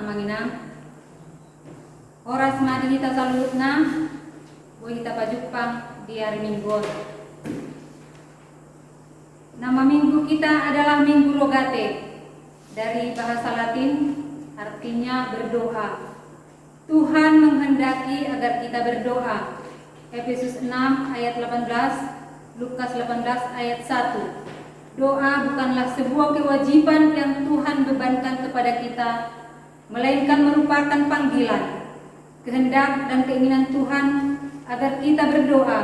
mangina. Oras madi kita salutna, boleh kita pajupang di hari Minggu. Nama minggu kita adalah Minggu Rogate, dari bahasa Latin artinya berdoa. Tuhan menghendaki agar kita berdoa. Efesus 6 ayat 18, Lukas 18 ayat 1. Doa bukanlah sebuah kewajiban yang Tuhan bebankan kepada kita, melainkan merupakan panggilan, kehendak dan keinginan Tuhan agar kita berdoa.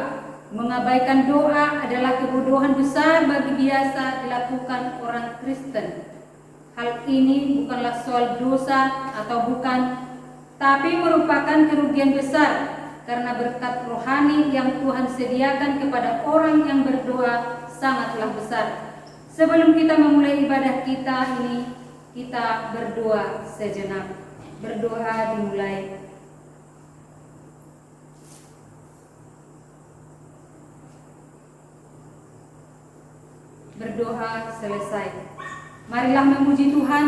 Mengabaikan doa adalah kebodohan besar bagi biasa dilakukan orang Kristen. Hal ini bukanlah soal dosa atau bukan, tapi merupakan kerugian besar karena berkat rohani yang Tuhan sediakan kepada orang yang berdoa sangatlah besar. Sebelum kita memulai ibadah kita ini, kita berdoa sejenak. Berdoa dimulai. Berdoa selesai. Marilah memuji Tuhan,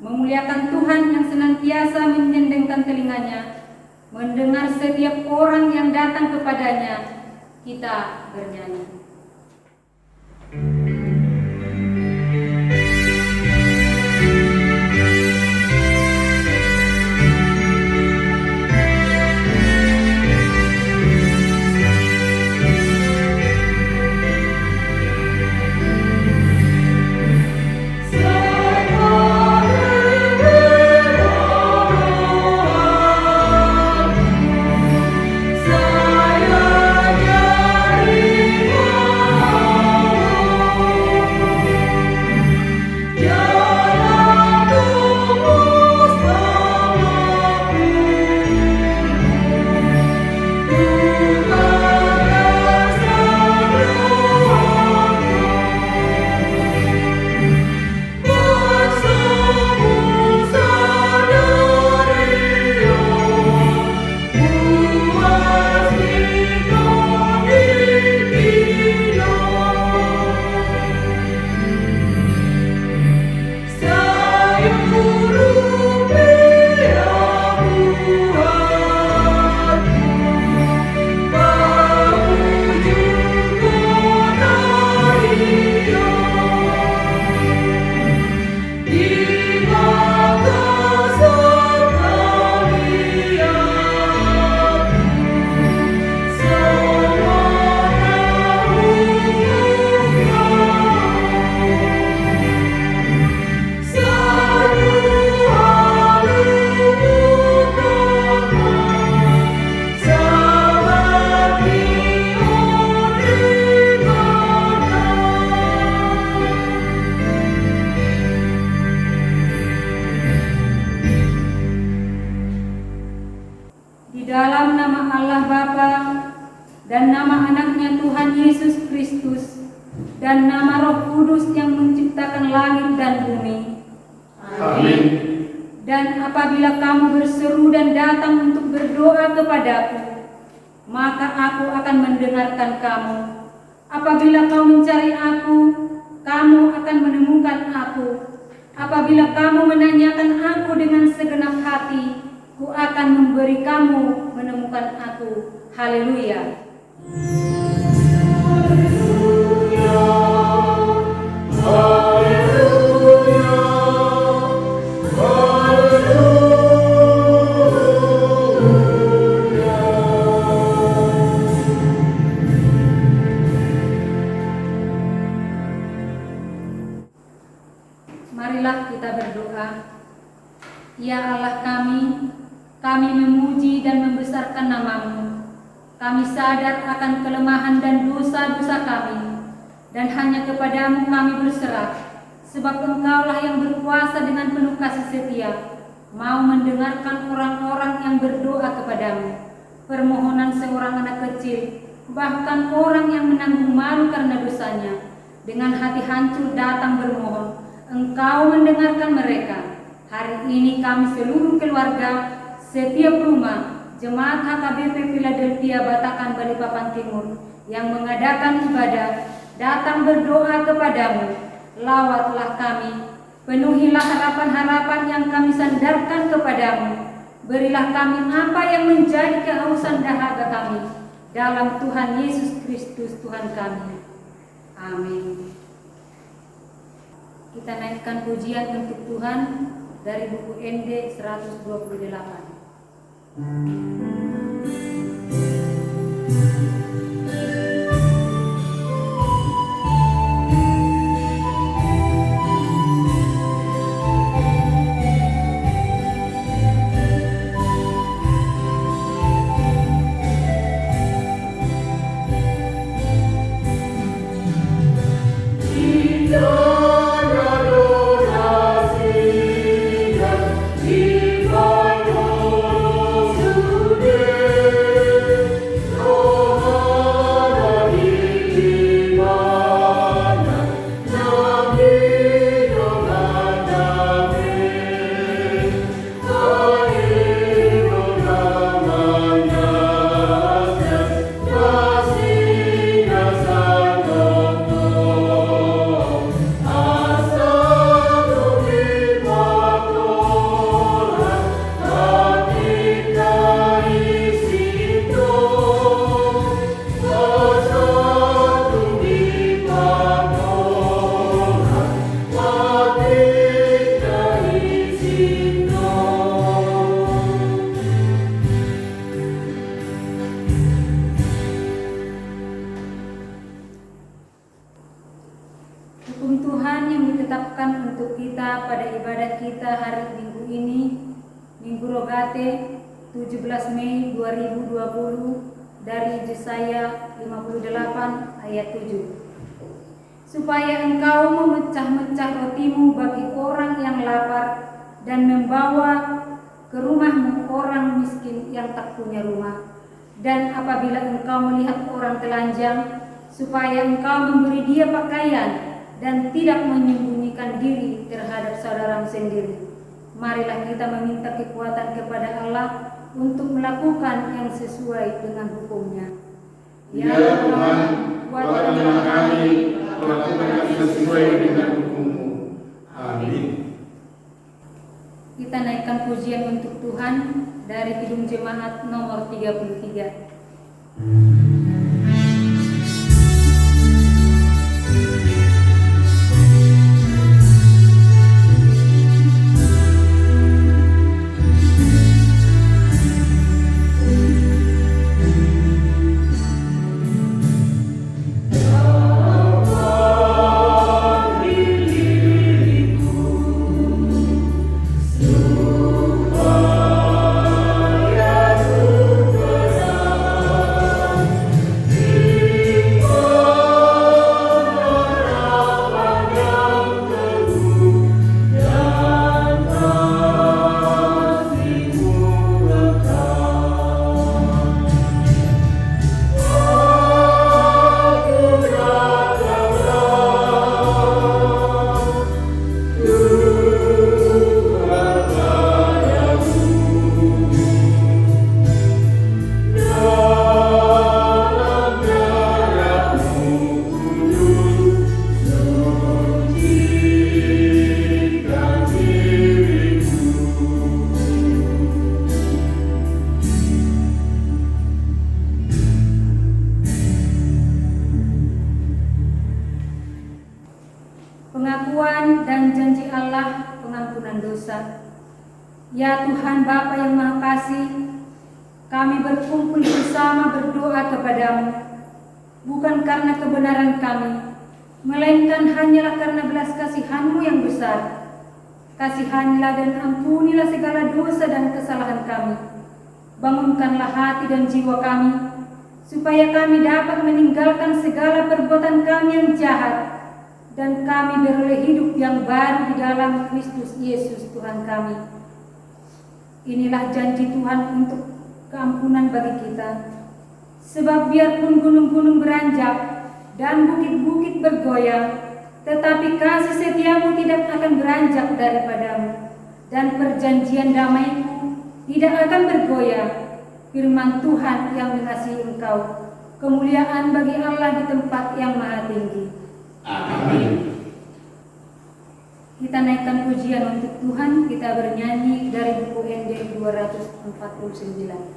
memuliakan Tuhan yang senantiasa menyendengkan telinganya, mendengar setiap orang yang datang kepadanya. Kita bernyanyi. Dalam nama Allah Bapa dan nama anaknya Tuhan Yesus Kristus dan nama Roh Kudus yang menciptakan langit dan bumi. Amin. Dan apabila kamu berseru dan datang untuk berdoa kepadaku, maka aku akan mendengarkan kamu. Apabila kau mencari aku, kamu akan menemukan aku. Apabila kamu menanyakan aku dengan segenap hati, ku akan memberi kamu menemukan aku. Haleluya. Marilah kita berdoa. Ya Allah kami memuji dan membesarkan nama-Mu. Kami sadar akan kelemahan dan dosa-dosa kami, dan hanya kepadamu kami berserah, sebab Engkaulah yang berkuasa dengan penuh kasih setia, mau mendengarkan orang-orang yang berdoa kepadamu, permohonan seorang anak kecil, bahkan orang yang menanggung malu karena dosanya, dengan hati hancur datang bermohon, Engkau mendengarkan mereka. Hari ini kami seluruh keluarga, setiap rumah, Jemaat HKBP Philadelphia Batakan Balikpapan Timur yang mengadakan ibadah, datang berdoa kepadamu. Lawatlah kami, penuhilah harapan-harapan yang kami sandarkan kepadamu. Berilah kami apa yang menjadi kehausan dahaga kami, dalam Tuhan Yesus Kristus Tuhan kami. Amin. Kita naikkan pujian untuk Tuhan dari buku ND 128. Hukum Tuhan yang ditetapkan untuk kita pada ibadat kita hari Minggu ini, Minggu Rogate 17 Mei 2020, dari Yesaya 58 ayat 7. Supaya engkau memecah-mecah rotimu bagi orang yang lapar dan membawa ke rumahmu orang miskin yang tak punya rumah. Dan apabila engkau melihat orang telanjang, supaya engkau memberi dia pakaian dan tidak menyembunyikan diri terhadap saudaramu sendiri. Marilah kita meminta kekuatan kepada Allah untuk melakukan yang sesuai dengan hukum-Nya. Ya Tuhan, kuatkanlah kami melakukan yang sesuai dengan hukum-Mu. Amin. Kita naikkan pujian untuk Tuhan dari Kidung Jemaat nomor 33. Pengakuan dan janji Allah pengampunan dosa. Ya Tuhan Bapa yang Maha Kasih, kami berkumpul bersama berdoa kepadamu, bukan karena kebenaran kami, melainkan hanyalah karena belas kasihan-Mu yang besar. Kasihanilah dan ampunilah segala dosa dan kesalahan kami. Bangunkanlah hati dan jiwa kami, supaya kami dapat meninggalkan segala perbuatan kami yang jahat, dan kami beroleh hidup yang baru di dalam Kristus Yesus Tuhan kami. Inilah janji Tuhan untuk keampunan bagi kita. Sebab biarpun gunung-gunung beranjak dan bukit-bukit bergoyang, tetapi kasih setiamu tidak akan beranjak daripadamu, dan perjanjian damai-Mu tidak akan bergoyang. Firman Tuhan yang mengasihi engkau. Kemuliaan bagi Allah di tempat yang maha tinggi. Amin. Kita naikkan pujian untuk Tuhan. Kita bernyanyi dari buku ND 1249.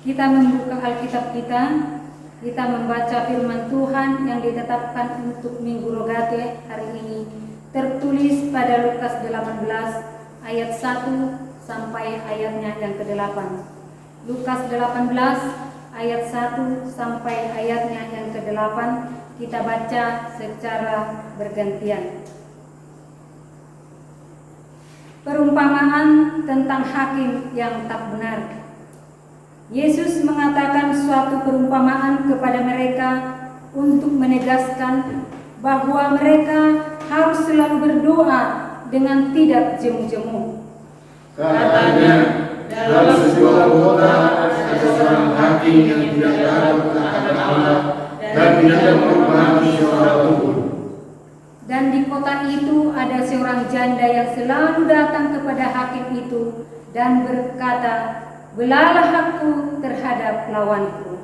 Kita membuka Alkitab kita membaca firman Tuhan yang ditetapkan untuk Minggu Rogate hari ini, tertulis pada Lukas 18 ayat 1 sampai ayatnya yang ke-8. Lukas 18 ayat 1 sampai ayatnya yang ke-8 kita baca secara bergantian. Perumpamaan tentang hakim yang tak benar. Yesus mengatakan suatu perumpamaan kepada mereka untuk menegaskan bahwa mereka harus selalu berdoa dengan tidak jemu-jemu. Katanya, dalam sebuah kota ada seorang hakim yang tidak takut akan Allah dan tidak menghormati seorang pun. Dan di kota itu ada seorang janda yang selalu datang kepada hakim itu dan berkata, "Belalah aku terhadap lawanku."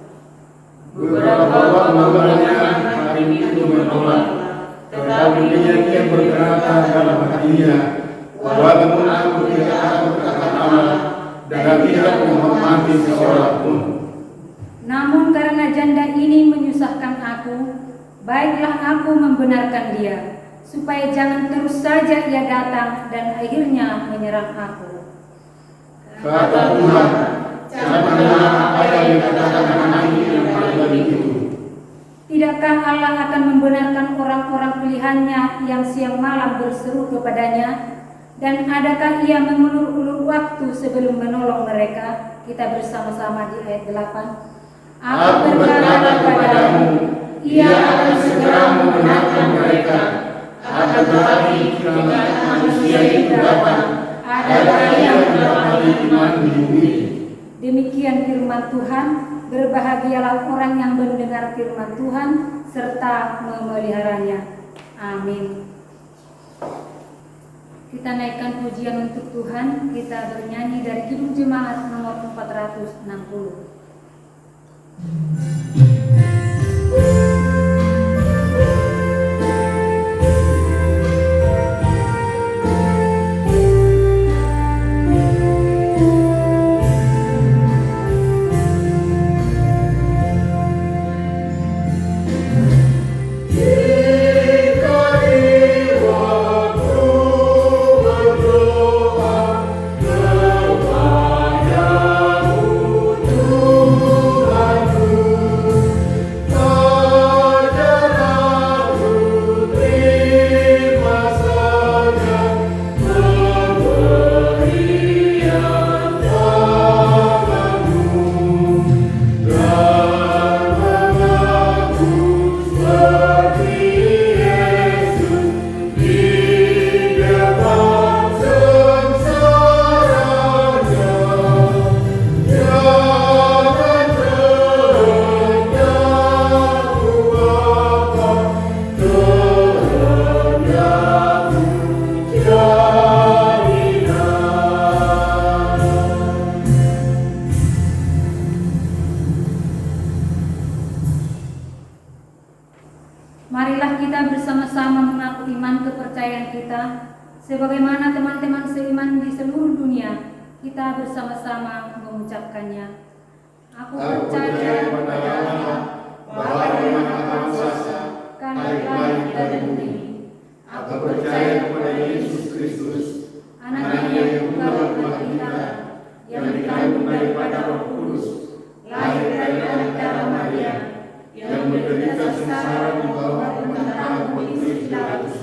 Beberapa waktu lamanya hakim itu menolak, tetapi dia berkata dalam hatinya, "Walaupun aku tidak takut akan Allah dan tidak menghormati seorang pun, namun karena janda ini menyusahkan aku, baiklah aku membenarkan dia, supaya jangan terus saja ia datang dan akhirnya menyerang aku." Kata Tuhan, "Janganlah apa yang dikatakan hakim yang adil itu." Tidakkah Allah akan membenarkan orang-orang pilihannya yang siang malam berseru kepadanya? Dan adakah ia mengulur-ulur waktu sebelum menolong mereka? Kita bersama-sama di ayat 8. Aku berkata kepadamu, ia akan segera membenarkan mereka. Akan tetapi jika manusia itu datang, adakah ia mendapati iman di bumi? Demikian firman Tuhan. Berbahagialah orang yang mendengar firman Tuhan serta memeliharanya. Amin. Kita naikkan pujian untuk Tuhan. Kita bernyanyi dari Kidung Jemaat nomor 460. Marilah kita bersama-sama mengaku iman kepercayaan kita sebagaimana teman-teman seiman di seluruh dunia Kita bersama-sama mengucapkannya. Aku Aku percaya kepada Allah, Bapa yang Maha Kuasa, Kalik langit dan bumi. Aku percaya kepada Yesus Kristus, Anaknya yang tunggal Tuhan kita, yang dikandung daripada Roh Kudus, lahir dari wanita Maria, yang menderita sengsara di bawah pemerintahan Pontius Pilatus,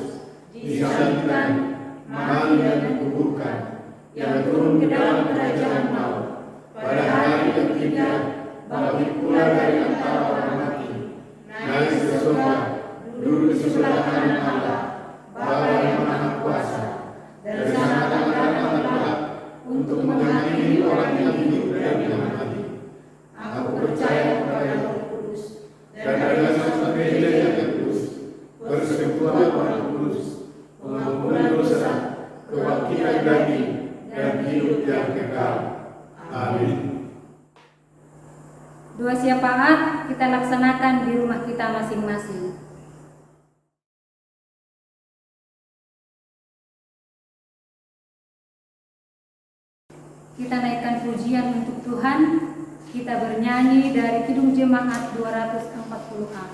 disalibkan, mati dan dikuburkan, yang turun ke dalam kerajaan maut. Pada hari ketiga, bangkit pula dari antara orang mati, naik ke surga, duduk di sebelah kanan Allah, Bapa yang Maha Kuasa. Dari sana akan datang kelak untuk menghakimi orang yang hidup dan yang mati. Aku percaya kepada Roh Kudus dan ada satu gereja yang kudus, persekutuan orang kudus, pengampunan dosa, kebangkitan daging, dan hidup yang kekal. Amin. Doa syafaat kita laksanakan di rumah kita masing-masing. Kita naikkan pujian untuk Tuhan. Kita bernyanyi dari Kidung Jemaat 240A.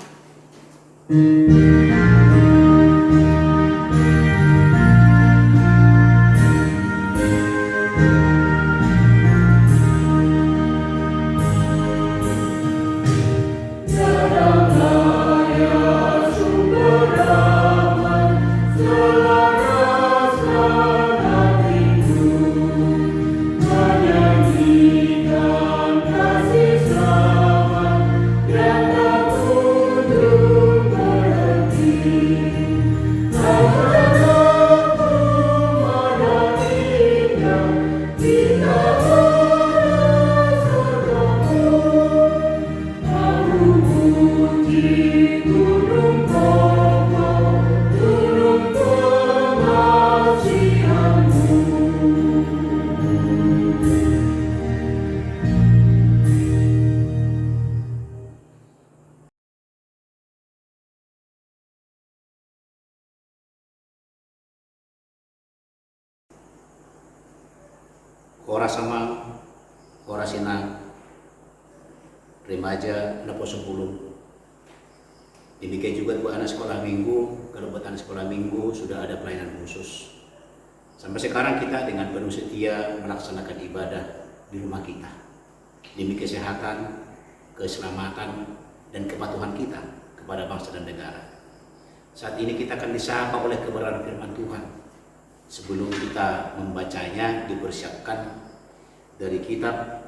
Hora sama, hora sina, remaja, napo 10. Demikian juga buat anak sekolah minggu. Kalau buat anak sekolah minggu sudah ada pelayanan khusus. Sampai sekarang kita dengan penuh setia melaksanakan ibadah di rumah kita demi kesehatan, keselamatan, dan kepatuhan kita kepada bangsa dan negara. Saat ini kita akan disapa oleh kebenaran firman Tuhan. Sebelum kita membacanya, dipersiapkan dari kitab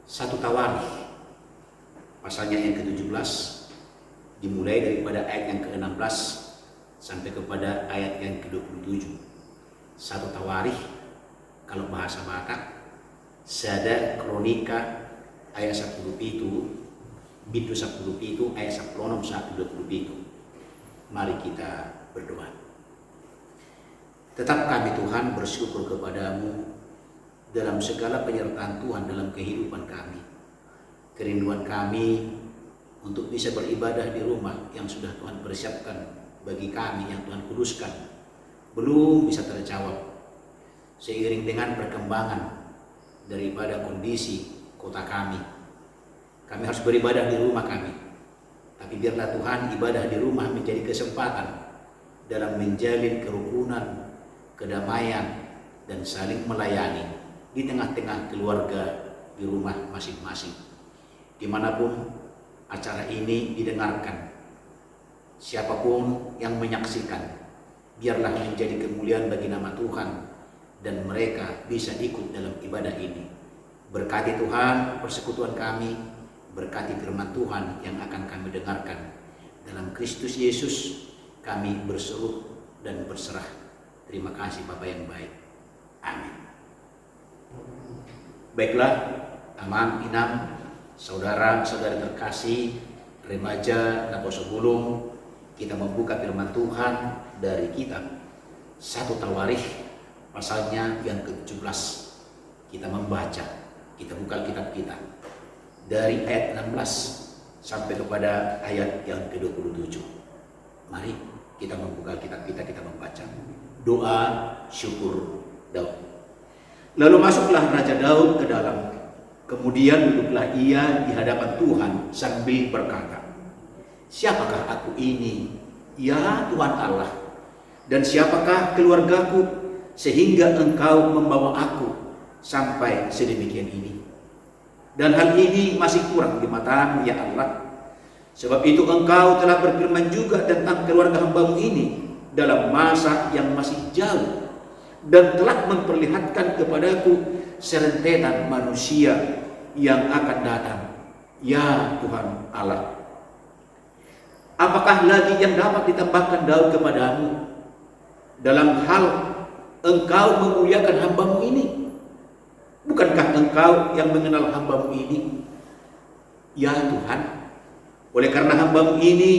1 Tawarikh pasalnya yang ke-17, dimulai daripada ayat yang ke-16 sampai kepada ayat yang ke-27. 1 Tawarikh kalau bahasa Batak, Sada Kronika ayat 10 itu, Bitu 10 itu ayat 10 itu. Mari kita berdoa. Tetap kami Tuhan bersyukur kepadamu dalam segala penyertaan Tuhan dalam kehidupan kami. Kerinduan kami untuk bisa beribadah di rumah yang sudah Tuhan persiapkan bagi kami, yang Tuhan kuduskan, belum bisa terjawab. Seiring dengan perkembangan daripada kondisi kota kami harus beribadah di rumah kami. Tapi biarlah Tuhan ibadah di rumah menjadi kesempatan dalam menjalin kerukunan, kedamaian, dan saling melayani di tengah-tengah keluarga di rumah masing-masing. Dimanapun acara ini didengarkan, siapapun yang menyaksikan, biarlah menjadi kemuliaan bagi nama Tuhan dan mereka bisa ikut dalam ibadah ini. Berkati Tuhan persekutuan kami, berkati firman Tuhan yang akan kami dengarkan. Dalam Kristus Yesus kami berseru dan berserah. Terima kasih Bapa yang baik. Amin. Baiklah, aman, inam, saudara-saudari terkasih, remaja, naposo bulung, kita membuka firman Tuhan dari kitab 1 Tawarikh pasalnya yang ke-17. Kita membaca, kita buka kitab kita dari ayat 16 sampai kepada ayat yang ke-27. Mari kita membuka kitab kita membaca. Doa syukur Daud. Lalu masuklah Raja Daud ke dalam. Kemudian duduklah ia di hadapan Tuhan sambil berkata, "Siapakah aku ini, ya Tuhan Allah? Dan siapakah keluargaku sehingga Engkau membawa aku sampai sedemikian ini? Dan hal ini masih kurang di matamu, ya Allah. Sebab itu Engkau telah berfirman juga tentang keluarga hamba-Mu ini dalam masa yang masih jauh, dan telah memperlihatkan kepadaku serentetan manusia yang akan datang, ya Tuhan Allah. Apakah lagi yang dapat ditambahkan Daud kepadamu dalam hal Engkau memuliakan hamba-Mu ini? Bukankah Engkau yang mengenal hamba-Mu ini, ya Tuhan? Oleh karena hamba-Mu ini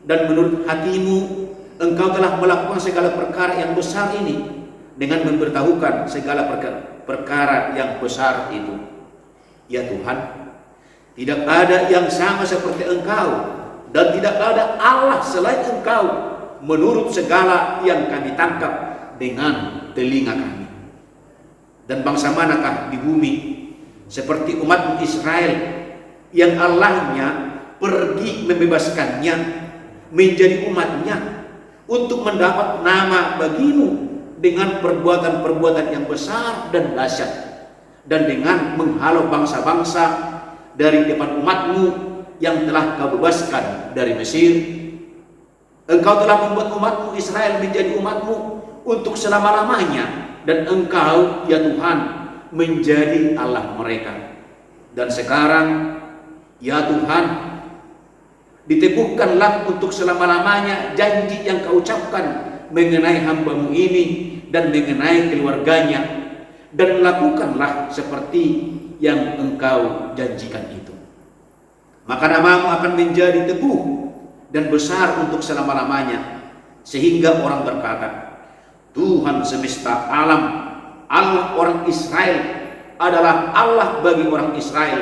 dan menurut hati-Mu, Engkau telah melakukan segala perkara yang besar ini dengan memberitahukan segala perkara yang besar itu. Ya Tuhan, tidak ada yang sama seperti Engkau, dan tidak ada Allah selain Engkau menurut segala yang kami tangkap dengan telinga kami. Dan bangsa manakah di bumi seperti umat Israel yang Allahnya pergi membebaskannya menjadi umatnya untuk mendapat nama bagimu dengan perbuatan-perbuatan yang besar dan dahsyat, dan dengan menghalau bangsa-bangsa dari depan umat-Mu yang telah Kau bebaskan dari Mesir. Engkau telah membuat umat-Mu Israel menjadi umat-Mu untuk selama-lamanya, dan Engkau, ya Tuhan, menjadi Allah mereka. Dan sekarang, ya Tuhan, diteguhkanlah untuk selama-lamanya janji yang Kau ucapkan mengenai hamba-Mu ini dan mengenai keluarganya, dan lakukanlah seperti yang Engkau janjikan itu. Maka nama-Mu akan menjadi teguh dan besar untuk selama-lamanya, sehingga orang berkata, Tuhan semesta alam, Allah orang Israel adalah Allah bagi orang Israel.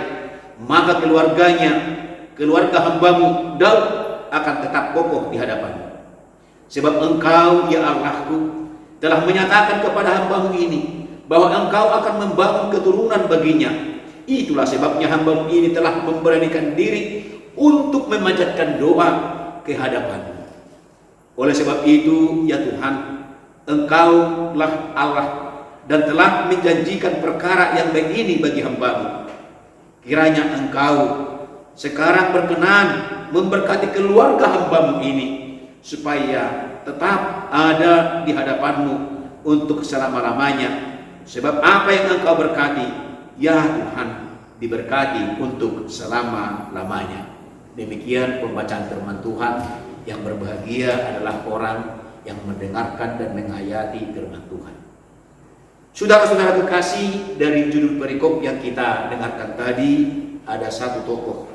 Maka keluarganya, keluarga hamba-Mu Daud akan tetap kokoh di hadapan-Mu. Sebab Engkau, ya Allahku, telah menyatakan kepada hamba-Mu ini bahwa Engkau akan membangun keturunan baginya. Itulah sebabnya hamba-Mu ini telah memberanikan diri untuk memanjatkan doa ke hadapan-Mu. Oleh sebab itu, ya Tuhan, Engkaulah Allah dan telah menjanjikan perkara yang baik ini bagi hamba-Mu. Kiranya Engkau sekarang berkenan memberkati keluarga hamba-Mu ini, supaya tetap ada di hadapan-Mu untuk selama-lamanya. Sebab apa yang Engkau berkati, ya Tuhan, diberkati untuk selama-lamanya. Demikian pembacaan firman Tuhan. Yang berbahagia adalah orang yang mendengarkan dan menghayati firman Tuhan. Saudara-saudara kekasih, dari judul perikop yang kita dengarkan tadi, ada satu tokoh,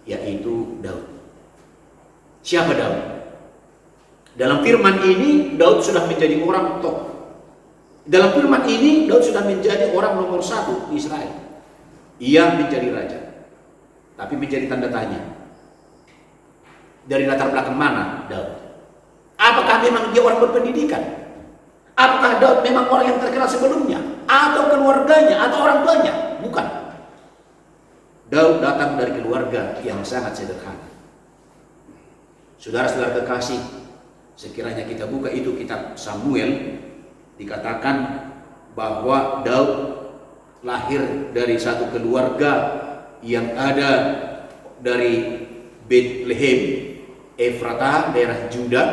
yaitu Daud. Siapa Daud? Dalam firman ini, Daud sudah menjadi orang top. Dalam firman ini, Daud sudah menjadi orang nomor 1 di Israel. Ia menjadi raja, tapi menjadi tanda tanya. Dari latar belakang mana Daud? Apakah memang dia orang berpendidikan? Apakah Daud memang orang yang terkenal sebelumnya? Atau keluarganya? Atau orang tuanya? Bukan. Daud datang dari keluarga yang sangat sederhana. Saudara-saudara kekasih, sekiranya kita buka itu kitab Samuel, dikatakan bahwa Daud lahir dari satu keluarga yang ada dari Bethlehem, Efrata, daerah Juda,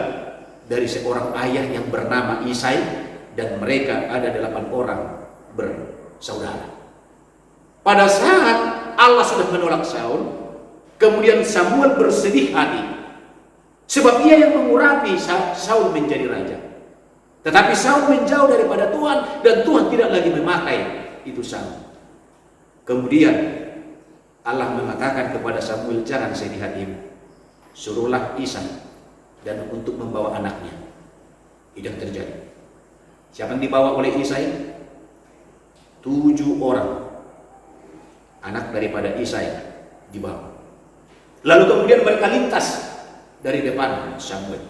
dari seorang ayah yang bernama Isai, dan mereka ada 8 orang bersaudara. Pada saat Allah sudah menolak Saul, kemudian Samuel bersedih hati, sebab ia yang mengurapi Saul menjadi raja. Tetapi Saul menjauh daripada Tuhan, dan Tuhan tidak lagi memakai itu Saul. Kemudian Allah mengatakan kepada Samuel, jangan sedih hatimu, suruhlah Isai dan untuk membawa anaknya. Itu yang terjadi. Siapa yang dibawa oleh Isai? 7 orang anak daripada Isai dibawa. Lalu kemudian mereka lintas dari depan Samuel.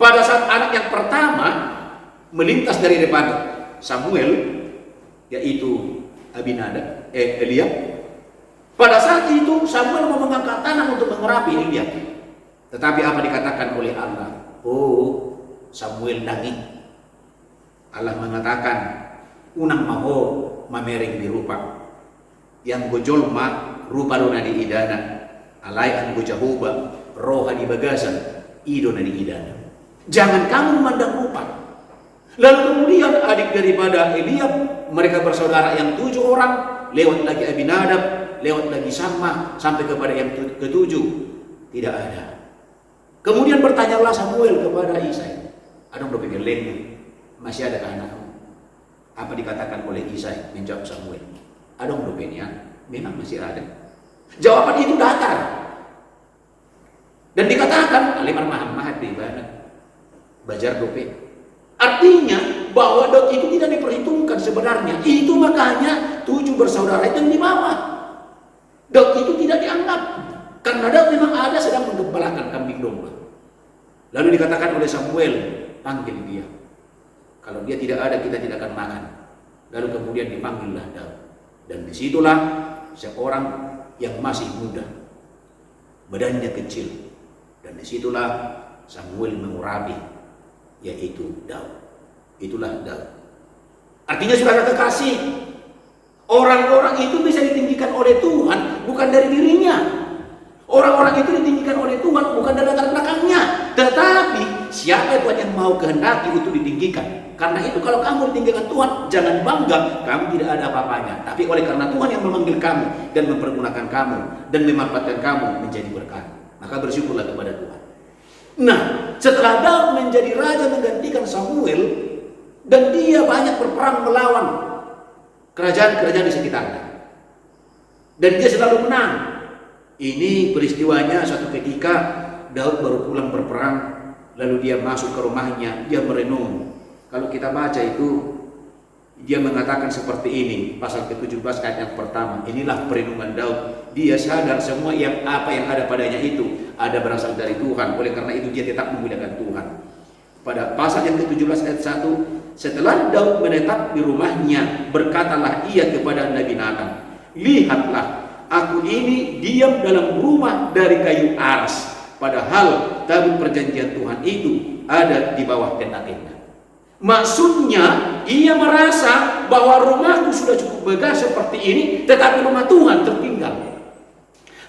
Pada saat anak yang pertama melintas dari depan Samuel, yaitu Eliab. Pada saat itu Samuel mau mengangkat tangan untuk mengurapi Eliab. Tetapi apa dikatakan oleh Allah? Oh, Samuel nangis. Allah mengatakan, unang maho mamering birupa yang gojolma rupa dona di idana alai an gojahoba roha di bagasan idona di idana. Jangan kamu memandang rupa. Lalu kemudian adik daripada Eliab, mereka bersaudara yang 7 orang, lewat lagi Abinadab, lewat lagi Sama, sampai kepada yang ke-7 tidak ada. Kemudian bertanyalah Samuel kepada Isai, adong do pegeleng, masih adakah anakmu? Apa dikatakan oleh Isai? Menjawab Samuel, adong do penian, memang masih ada. Jawaban itu datar. Dan dikatakan alimar mahat di ibadah bajar dope. Artinya bahwa Daud itu tidak diperhitungkan sebenarnya. Itu makanya 7 bersaudara itu yang di bawah. Daud itu tidak dianggap. Karena Daud memang ada sedang menggembalakan kambing domba. Lalu dikatakan oleh Samuel, panggil dia. Kalau dia tidak ada, kita tidak akan makan. Lalu kemudian dipanggillah Daud. Dan disitulah seorang yang masih muda, badannya kecil. Dan disitulah Samuel mengurapi, yaitu Daud. Itulah Daud. Artinya saudara kekasih, orang-orang itu bisa ditinggikan oleh Tuhan bukan dari dirinya. Orang-orang itu ditinggikan oleh Tuhan bukan dari latar belakangnya. Tetapi siapa Tuhan yang mau kehendaki untuk ditinggikan. Karena itu kalau kamu ditinggikan Tuhan, jangan bangga kamu tidak ada apa-apanya. Tapi oleh karena Tuhan yang memanggil kamu dan mempergunakan kamu dan memanfaatkan kamu menjadi berkat, maka bersyukurlah kepada Tuhan. Nah, setelah Daud menjadi raja menggantikan Samuel, dan dia banyak berperang melawan kerajaan-kerajaan di sekitarnya, dan dia selalu menang. Ini peristiwanya suatu ketika Daud baru pulang berperang, lalu dia masuk ke rumahnya, dia merenung. Kalau kita baca itu, dia mengatakan seperti ini, pasal ke-17 ayat yang pertama. Inilah perenungan Daud. Dia sadar semua yang ada padanya itu ada berasal dari Tuhan. Oleh karena itu dia tetap memuliakan Tuhan. Pada pasal yang ke-17 ayat 1, setelah Daud menetap di rumahnya, berkatalah ia kepada Nabi Nathan, lihatlah, aku ini diam dalam rumah dari kayu aras, padahal tabut perjanjian Tuhan itu ada di bawah tenda-tenda. Maksudnya ia merasa bahwa rumahku sudah cukup megah seperti ini, tetapi rumah Tuhan tertinggal.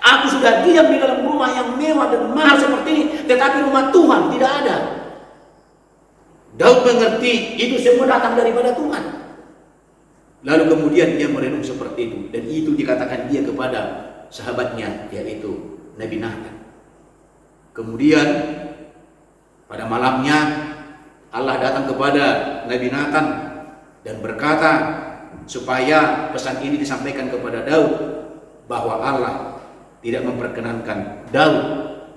Aku sudah diam di dalam rumah yang mewah dan mahal seperti ini, tetapi rumah Tuhan tidak ada. Daud mengerti itu semua datang daripada Tuhan. Lalu kemudian dia merenung seperti itu, dan itu dikatakan dia kepada sahabatnya, yaitu Nabi Nathan. Kemudian pada malamnya Allah datang kepada Nabi Nathan dan berkata supaya pesan ini disampaikan kepada Daud, bahwa Allah tidak memperkenankan Daud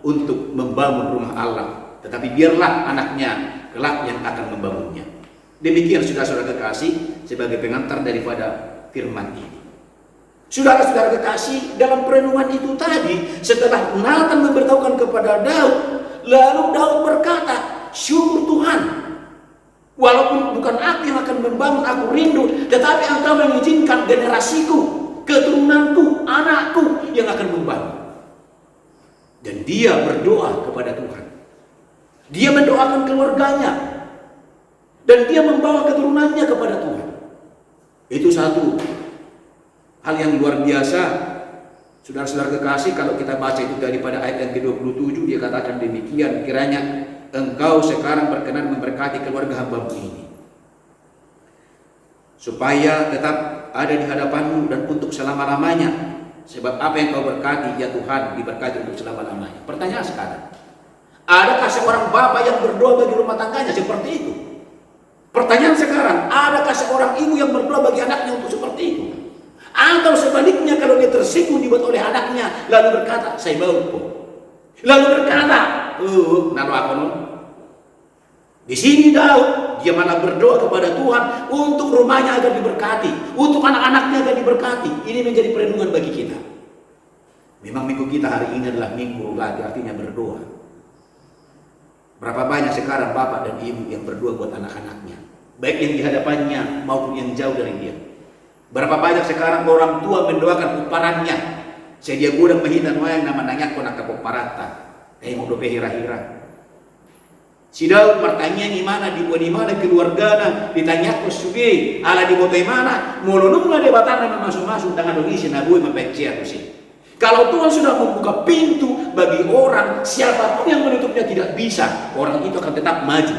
untuk membangun rumah Allah, tetapi biarlah anaknya kelak yang akan membangunnya. Demikian saudara-saudara kekasih, sebagai pengantar daripada firman ini. Saudara-saudara kekasih, dalam perenungan itu tadi, setelah Nathan memberitahukan kepada Daud, lalu Daud berkata, syukur Tuhan, walaupun bukan aku yang akan membangun, aku rindu, tetapi Engkau mengizinkan generasiku, keturunanku, anakku yang akan membangun. Dan dia berdoa kepada Tuhan. Dia mendoakan keluarganya, dan dia membawa keturunannya kepada Tuhan. Itu satu hal yang luar biasa. Saudara-saudara kekasih, kalau kita baca itu daripada ayat yang ke-27, dia katakan demikian, kiranya Engkau sekarang berkenan memberkati keluarga hamba-Mu ini, supaya tetap ada di hadapan-Mu dan untuk selama-lamanya. Sebab apa yang Kau berkati, ya Tuhan, diberkati untuk selama-lamanya. Pertanyaan sekarang, adakah seorang bapak yang berdoa bagi rumah tangganya seperti itu? Pertanyaan sekarang, adakah seorang ibu yang berdoa bagi anaknya untuk seperti itu? Atau sebaliknya, kalau dia tersinggung dibuat oleh anaknya, lalu berkata, saya mau kok. Lalu berkata, nalu aku non. Di sini Daud, dia malah berdoa kepada Tuhan untuk rumahnya agar diberkati, untuk anak-anaknya agar diberkati. Ini menjadi perenungan bagi kita. Memang minggu kita hari ini adalah minggu rogati, artinya berdoa. Berapa banyak sekarang bapak dan ibu yang berdoa buat anak-anaknya? baik yang di hadapannya maupun yang jauh dari dia. Berapa banyak sekarang orang tua mendoakan puparannya, sedia gudang mahitan wayang nama nanya ko nakapuparata, mau dope hira-hira. Si Daud bertanya di mana keluargana, ditanya ko suge, ala di botai mana, molonong lah debatana masuk-masuk dengan dogisi nabui mempecia tu sih. Kalau Tuhan sudah membuka pintu bagi orang, siapapun yang menutupnya tidak bisa, orang itu akan tetap maju.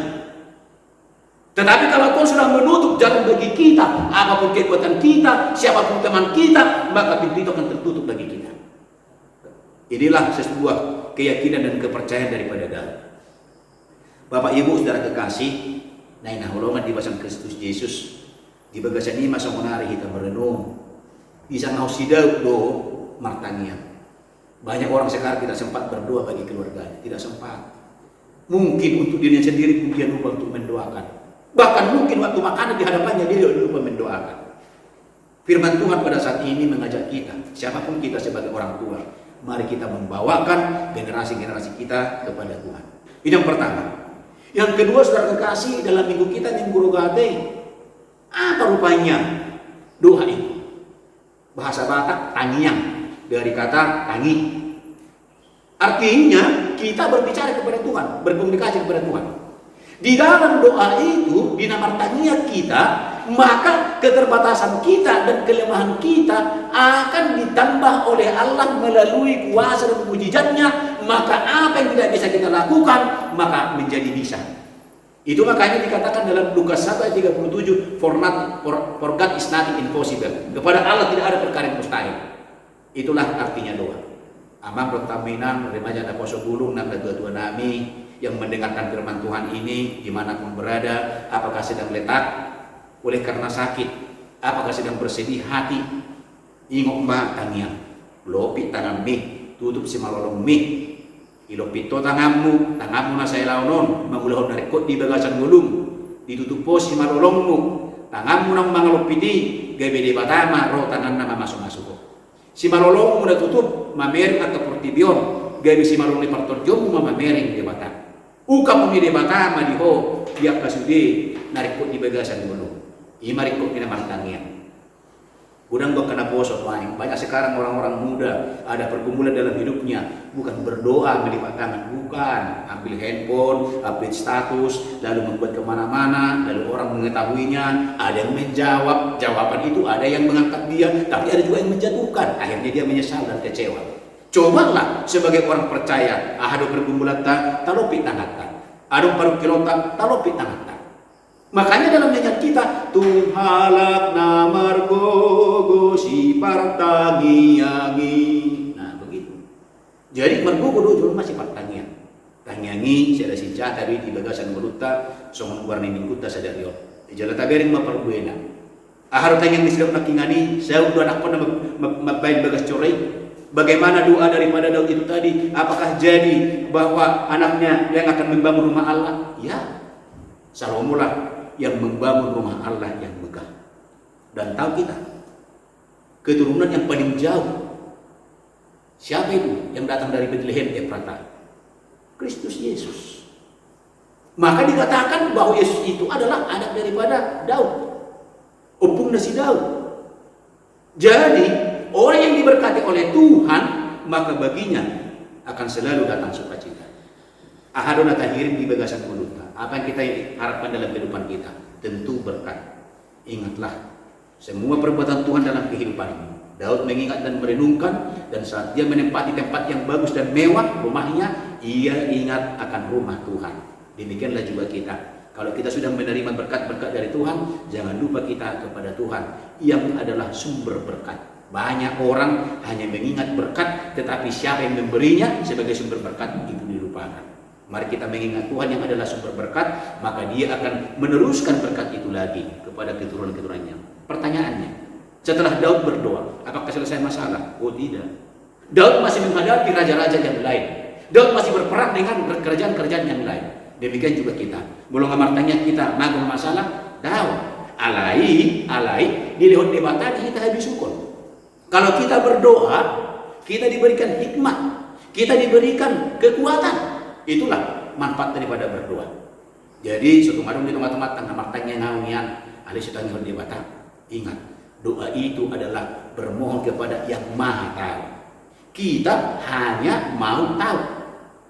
Tetapi kalau Tuhan sudah menutup jalan bagi kita, apapun kekuatan kita, siapapun teman kita, maka pintu itu akan tertutup bagi kita. Inilah sebuah keyakinan dan kepercayaan daripada Daud. Bapak Ibu saudara kekasih, nah holongan di basang Kristus Yesus, di bagasan ini masa menari kita merenung. Bisa ngau si Daud do martania. Banyak orang sekarang tidak sempat berdoa bagi keluarganya, tidak sempat. Mungkin untuk dirinya sendiri dia lupa untuk mendoakan. Bahkan mungkin waktu makanan di hadapannya dia lupa mendoakan. Firman Tuhan pada saat ini mengajak kita, siapapun kita sebagai orang tua, mari kita membawakan generasi-generasi kita kepada Tuhan. Ini yang pertama. Yang kedua, saudara kekasih, dalam minggu kita Minggu Rogate, apa rupanya doa itu? Bahasa Batak tangiang, dari kata tangi. Artinya kita berbicara kepada Tuhan, berkomunikasi kepada Tuhan. Di dalam doa itu, di nama tanya kita, maka keterbatasan kita dan kelemahan kita akan ditambah oleh Allah melalui kuasa dan mujizatnya. Maka apa yang tidak bisa kita lakukan, maka menjadi bisa. Itu makanya dikatakan dalam Lukas 1 ayat 37, for God is nothing impossible. Kepada Allah tidak ada perkara yang mustahil. Itulah artinya doa. Amam pertaminan remaja da poso gulung nang tua-tua nami yang mendengarkan firman Tuhan ini dimanapun berada, apakah sedang letak oleh karena sakit, apakah sedang bersedih hati, ingok mbak tangiang, lopi tangan mi, tutup si malolong mi, ilopito tanganmu na saya launon, mangulahon dari kot di bagasan gulung, ditutup pos si malolongmu, tanganmu nang mangalopiti, gabede batama, roh tangan nama masuk-masuk. Si malolongmu na tutup, mamering atau portibion, gabi si malolong ni partorjom mamering di batang. Uka pun di batama di ho, biak kasudi narikot di bagasan gulung. Imarikot kinamartangian. Udang gua kena poso main. Banyak sekarang orang-orang muda ada pergumulan dalam hidupnya, bukan berdoa melipat tangan, bukan ambil handphone, update status, lalu membuat kemana-mana, lalu orang mengetahuinya, ada yang menjawab, jawaban itu ada yang mengangkat dia, tapi ada juga yang menjatuhkan, akhirnya dia menyesal dan kecewa. Cobalah sebagai orang percaya, ahado pergumulan talopi tangan, ado paru kilota talopi tangan. Makanya dalam nyanyian kita, Tuhalak namargogo si partangiangi. Nah begitu. Jadi margogo dulu masih partangian. Tangiangi saya si tadi di bagasan beruta, somon warni mingguta sadario. Di jalan taberin maperbuena. Ahar tangiang disidap nakingani, saya udah anak pun mabain bagas corai. Bagaimana doa daripada Daud itu tadi? Apakah jadi bahwa anaknya yang akan membangun rumah Allah? Ya, Salomo lah yang membangun rumah Allah yang megah. Dan tahu kita, keturunan yang paling jauh, siapa itu yang datang dari Bethlehem Efrata? Kristus Yesus. Maka dikatakan bahwa Yesus itu adalah anak daripada Daud, opung nasi Daud. Jadi orang yang diberkati oleh Tuhan, maka baginya akan selalu datang sukacita. Ahadona tahirin di bagasan kuluta. Apa yang kita harapkan dalam kehidupan kita? Tentu berkat. Ingatlah semua perbuatan Tuhan dalam kehidupan ini. Daud mengingat dan merenungkan, dan saat dia menempati tempat yang bagus dan mewah rumahnya, ia ingat akan rumah Tuhan. Demikianlah juga kita. Kalau kita sudah menerima berkat-berkat dari Tuhan, jangan lupa kita kepada Tuhan yang adalah sumber berkat. Banyak orang hanya mengingat berkat, tetapi siapa yang memberinya sebagai sumber berkat itu dilupakan. Mari kita mengingat Tuhan yang adalah sumber berkat, maka dia akan meneruskan berkat itu lagi kepada keturunan-keturunannya. Pertanyaannya, setelah Daud berdoa, apakah selesai masalah? Oh tidak. Daud masih menghadapi raja-raja yang lain. Daud masih berperang dengan kerajaan-kerajaan yang lain. Demikian juga kita. Belum amartanya kita magang masalah, Daud alai dilihut debatan kita habis syukur. Kalau kita berdoa, kita diberikan hikmat, kita diberikan kekuatan. Itulah manfaat daripada berdoa. Jadi suatu madung di tempat-tempat tengah martanya naungian ali setanya di bata. Ingat, doa itu adalah bermohon kepada yang Maha Tahu. Kita hanya mau tahu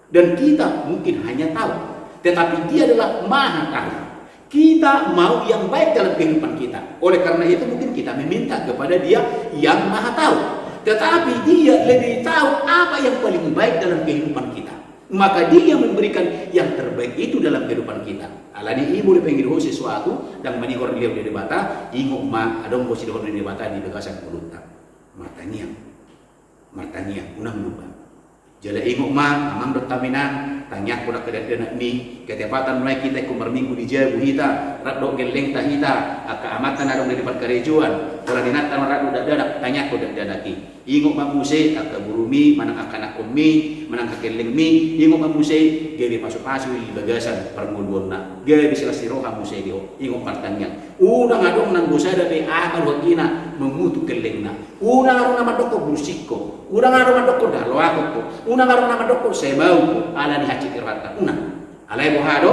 dan kita mungkin hanya tahu, tetapi Dia adalah Maha Tahu. Kita mau yang baik dalam kehidupan kita. Oleh karena itu mungkin kita meminta kepada Dia yang Maha Tahu. Tetapi Dia lebih tahu apa yang paling baik dalam kehidupan kita. Maka Dia memberikan yang terbaik itu dalam kehidupan kita. Alani ibu dipanggil sesuatu dan menihor dia di debata, ingok ma adong bosi dihor di debata di bagasan mulutnya. Martania, unang lupa. Jala ingok ma amang dot taminan tanya kuda kedana ni ketepatan mulai kita kumar minggu di jabu hita radok geleng tahita aka amatan adong dari perkarejuan ora dinatan radu dadana tanya kuda dadaki ingok mamuse aka burumi manang akan akumi manang kakeleng mi ingok mamuse gebe pasu-pasu di bagasan permuluonna gebe silasi roha muse dio ingok martanya unang adong nang gosada be akal wakina memutu kelengna unang adong nama doko busikko unang adong doko dalo ako unang adong nama doko sebau ala ni haci irhatta unang alai bohado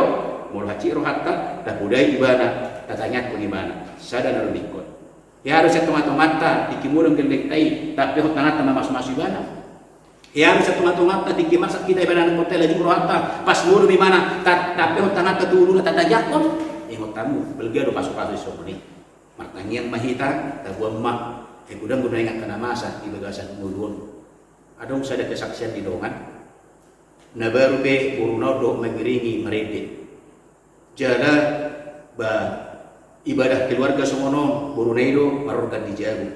mul haci irhatta da budai ibana tatanya ko ibana sada na rubikot ya harus tomat-tomata dikimulong gelek tai tapi hot nangata mas ibana ya harus tomat-tomata dikimasak kita ibana ng hotel lagi rohatta pas mulu di mana tapi hot nangata tulu na tatajakon ingot tamu belgado pasok-pasok somni martangian mahita tabuang mak kudang guna ingat kana masa di bagasan mulun adong sada kesaksian di dongan na baru be urunodo mengiringi merede jala ba ibadah keluarga semono buruneido marorkan di jabu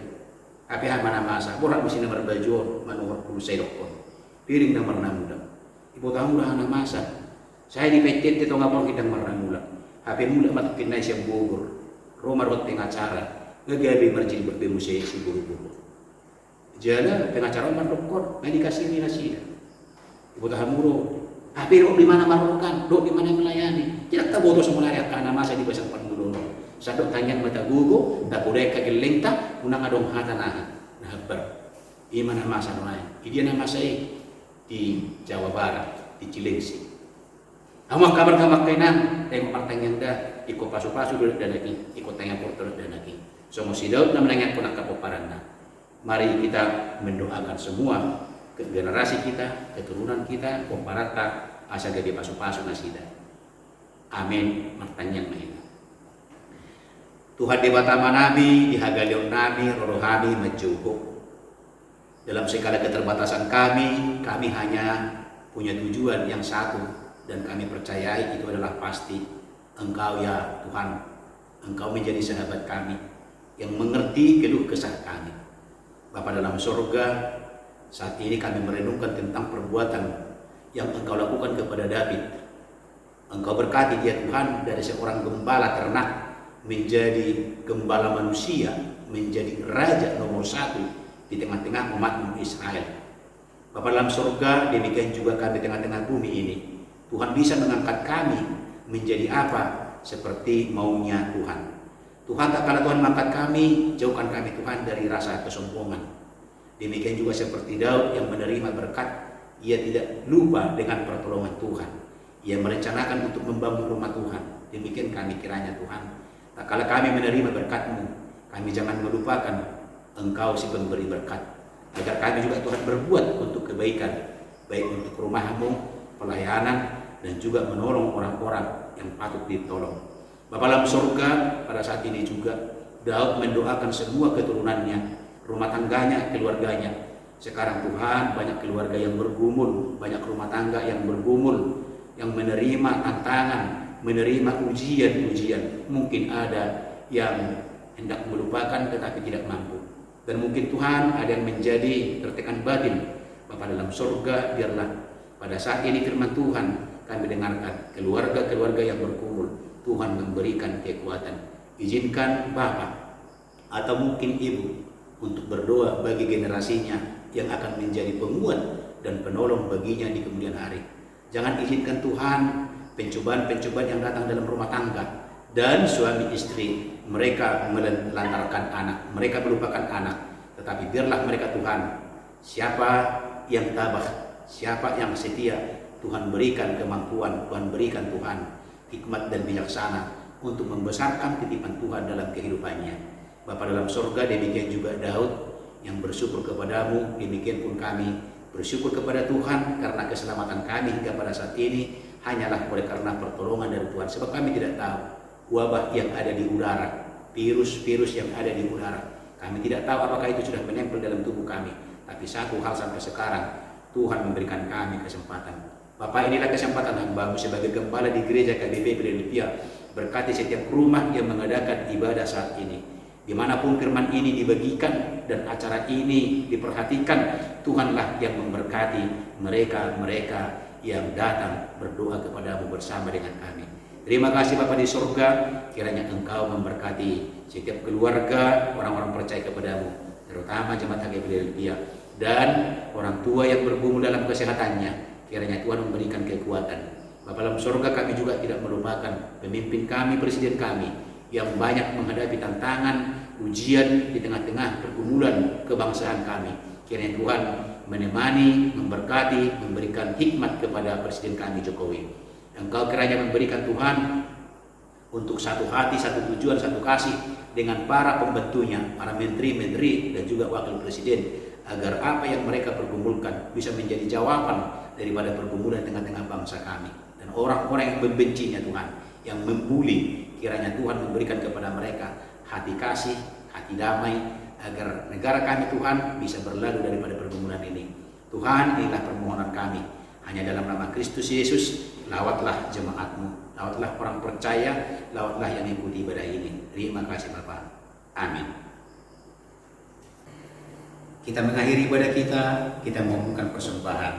api mana masa borak mesin nomor bajor manuhor puluh sedokon piring nomor namudang ibu tahu dah na masa saya di PT itu ngapon kita marnamula api mula matukin na siya bubur rumah rot pengacara ngagabi marjin berbemusai si buru-buru jala pengacara mandokor nggak dikasih minasida ibu tahan muro, tapi di mana marukan, di mana melayani. Tidak tahu bodoh semula ya karena masa di basang panmulo. Sadok tanya mata gugu, tak boleh kagelengta, unang adong hatanahan. Nah ber, di mana masa lain? Dia nama saya di Jawa Barat, di Cilengsi. Amak kabar kainan, tengok pertanyaan dah, ikut pasu-pasu dulu dan lagi, ikut tanya porter dan lagi. Semua sidau dan menanya pun kapoparan. Mari kita mendoakan semua generasi kita, keturunan kita, komparata, asal jadi pasu-pasu nasida. Amin. Martanyang mahina. Tuhan di batama nabi, di hagalion nabi, rorohami majuhuk. Dalam segala keterbatasan kami hanya punya tujuan yang satu dan kami percayai itu adalah pasti Engkau ya Tuhan, Engkau menjadi sahabat kami yang mengerti keluh kesah kami. Bapa dalam surga, saat ini kami merenungkan tentang perbuatan yang Engkau lakukan kepada David. Engkau berkati dia Tuhan dari seorang gembala ternak menjadi gembala manusia, menjadi raja nomor 1 di tengah-tengah umat Israel. Bapa dalam surga, demikian juga kami di tengah-tengah bumi ini. Tuhan bisa mengangkat kami menjadi apa? Seperti maunya Tuhan. Tuhan tak kala Tuhan mengangkat kami, jauhkan kami Tuhan dari rasa kesombongan. Demikian juga seperti Daud yang menerima berkat, ia tidak lupa dengan pertolongan Tuhan. Ia merencanakan untuk membangun rumah Tuhan. Demikian kami kiranya Tuhan. Tak kala kami menerima berkat-Mu, kami jangan melupakan Engkau si pemberi berkat. Agar kami juga Tuhan berbuat untuk kebaikan, baik untuk rumah-Mu, pelayanan, dan juga menolong orang-orang yang patut ditolong. Bapa dalam surga, pada saat ini juga Daud mendoakan semua keturunannya, rumah tangganya, keluarganya. Sekarang Tuhan, banyak keluarga yang bergumul, banyak rumah tangga yang bergumul, yang menerima tantangan, menerima ujian-ujian. Mungkin ada yang hendak melupakan tetapi tidak mampu. Dan mungkin Tuhan ada yang menjadi tertekan batin. Bapa dalam surga, biarlah pada saat ini firman Tuhan kami dengarkan, keluarga-keluarga yang berkumpul, Tuhan memberikan kekuatan. Izinkan Bapa atau mungkin Ibu untuk berdoa bagi generasinya yang akan menjadi penguat dan penolong baginya di kemudian hari. Jangan izinkan Tuhan pencobaan-pencobaan yang datang dalam rumah tangga dan suami istri mereka melantarkan anak, mereka melupakan anak, tetapi biarlah mereka Tuhan, siapa yang tabah, siapa yang setia, Tuhan berikan kemampuan, Tuhan berikan Tuhan hikmat dan bijaksana untuk membesarkan titipan Tuhan dalam kehidupannya. Bapa dalam surga, demikian juga Daud yang bersyukur kepadamu, demikian pun kami bersyukur kepada Tuhan karena keselamatan kami hingga pada saat ini hanyalah oleh karena pertolongan dari Tuhan. Sebab kami tidak tahu wabah yang ada di udara, virus-virus yang ada di udara. Kami tidak tahu apakah itu sudah menempel dalam tubuh kami. Tapi satu hal sampai sekarang, Tuhan memberikan kami kesempatan. Bapak, inilah kesempatan hamba-Mu sebagai gembala di gereja KBP Philadelphia. Berkati setiap rumah yang mengadakan ibadah saat ini. Dimanapun firman ini dibagikan dan acara ini diperhatikan, Tuhanlah yang memberkati mereka-mereka yang datang berdoa kepada-Mu bersama dengan kami. Terima kasih Bapa di surga, kiranya Engkau memberkati setiap keluarga orang-orang percaya kepada-Mu, terutama jemaat HKBP Philadelphia, dan orang tua yang bergumul dalam kesehatannya. Kiranya Tuhan memberikan kekuatan. Bapa dalam surga, kami juga tidak melupakan pemimpin kami, presiden kami, yang banyak menghadapi tantangan, ujian di tengah-tengah pergumulan kebangsaan kami. Kiranya Tuhan menemani, memberkati, memberikan hikmat kepada presiden kami Jokowi. Engkau kiranya memberikan Tuhan untuk satu hati, satu tujuan, satu kasih dengan para pembantunya, para menteri-menteri dan juga wakil presiden, agar apa yang mereka pergumulkan bisa menjadi jawaban daripada pergumulan tengah-tengah bangsa kami. Dan orang-orang yang membencinya Tuhan, yang membuli, kiranya Tuhan memberikan kepada mereka hati kasih, hati damai, agar negara kami Tuhan bisa berlalu daripada pergumulan ini. Tuhan, inilah permohonan kami. Hanya dalam nama Kristus Yesus, lawatlah jemaat-Mu, lawatlah orang percaya, lawatlah yang mengikuti ibadah ini. Terima kasih Bapa. Amin. Kita mengakhiri ibadah kita memohonkan persembahan.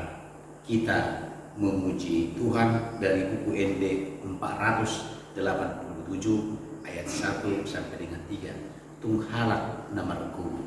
Kita memuji Tuhan dari buku ND 487 ayat 1 sampai dengan 3. Tunghalak nama-Ku.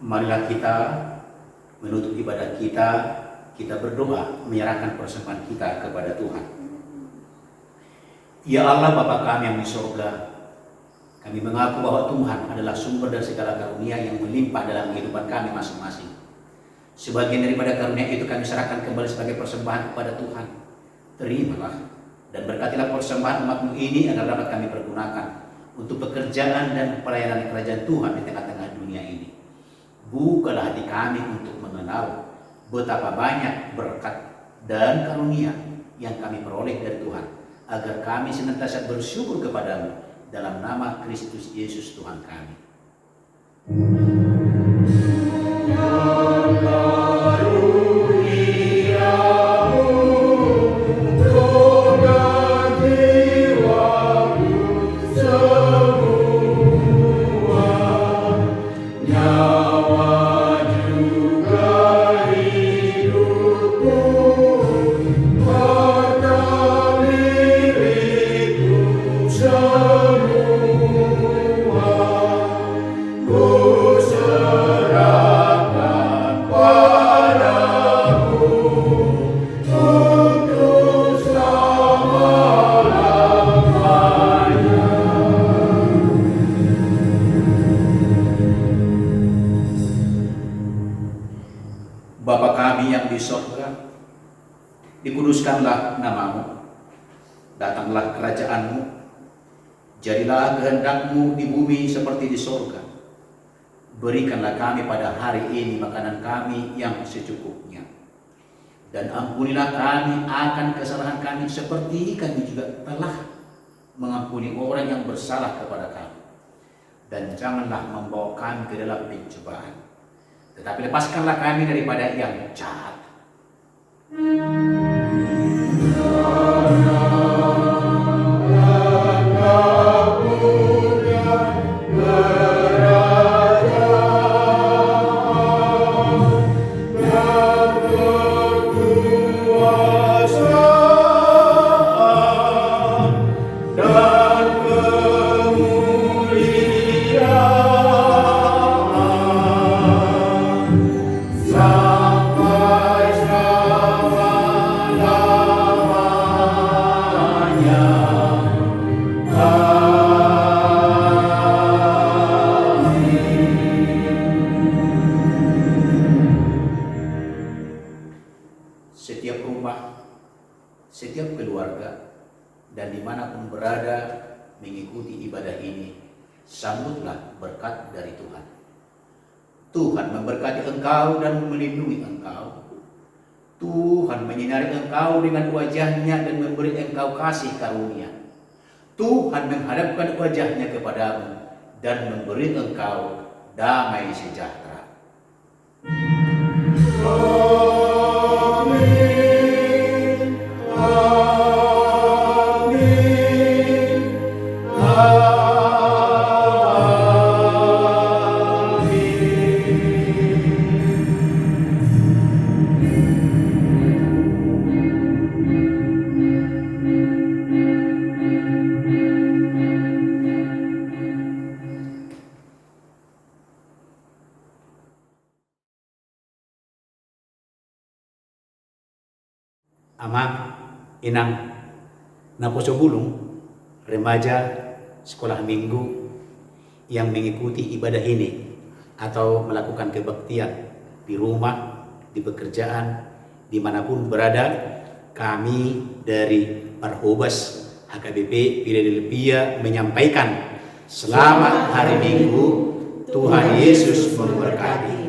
Marilah kita menutup ibadah kita berdoa menyerahkan persembahan kita kepada Tuhan. Ya Allah Bapa kami yang di surga, kami mengaku bahwa Tuhan adalah sumber dari segala karunia yang melimpah dalam kehidupan kami masing-masing. Sebagian daripada karunia itu kami serahkan kembali sebagai persembahan kepada Tuhan. Terimalah dan berkatilah persembahan umat-Mu ini agar dapat kami pergunakan untuk pekerjaan dan pelayanan kerajaan Tuhan di tengah-tengah dunia ini. Bukalah hati kami untuk mengenal betapa banyak berkat dan karunia yang kami peroleh dari Tuhan. agar kami senantiasa bersyukur kepadamu dalam nama Kristus Yesus Tuhan kami. Bapa kami yang di sorga, dikuduskanlah namamu, datanglah kerajaanmu, jadilah kehendakmu di bumi seperti di sorga. Berikanlah kami pada hari ini makanan kami yang secukupnya, dan ampunilah kami akan kesalahan kami seperti kami juga telah mengampuni orang yang bersalah kepada kami. Dan janganlah membawa kami ke dalam pencobaan, tetapi lepaskanlah kami daripada yang jahat. Setiap rumah, setiap keluarga, dan dimanapun berada mengikuti ibadah ini, sambutlah berkat dari Tuhan. Tuhan memberkati engkau dan melindungi engkau. Tuhan menyinari engkau dengan wajahnya dan memberi engkau kasih karunia. Tuhan menghadapkan wajahnya kepadamu dan memberi engkau damai sejahtera. Ama, inang, naposo bulung, remaja sekolah minggu yang mengikuti ibadah ini atau melakukan kebaktian di rumah, di pekerjaan, dimanapun berada, kami dari Parhobas HKBP Philadelphia menyampaikan selamat hari Minggu, Tuhan Yesus memberkati.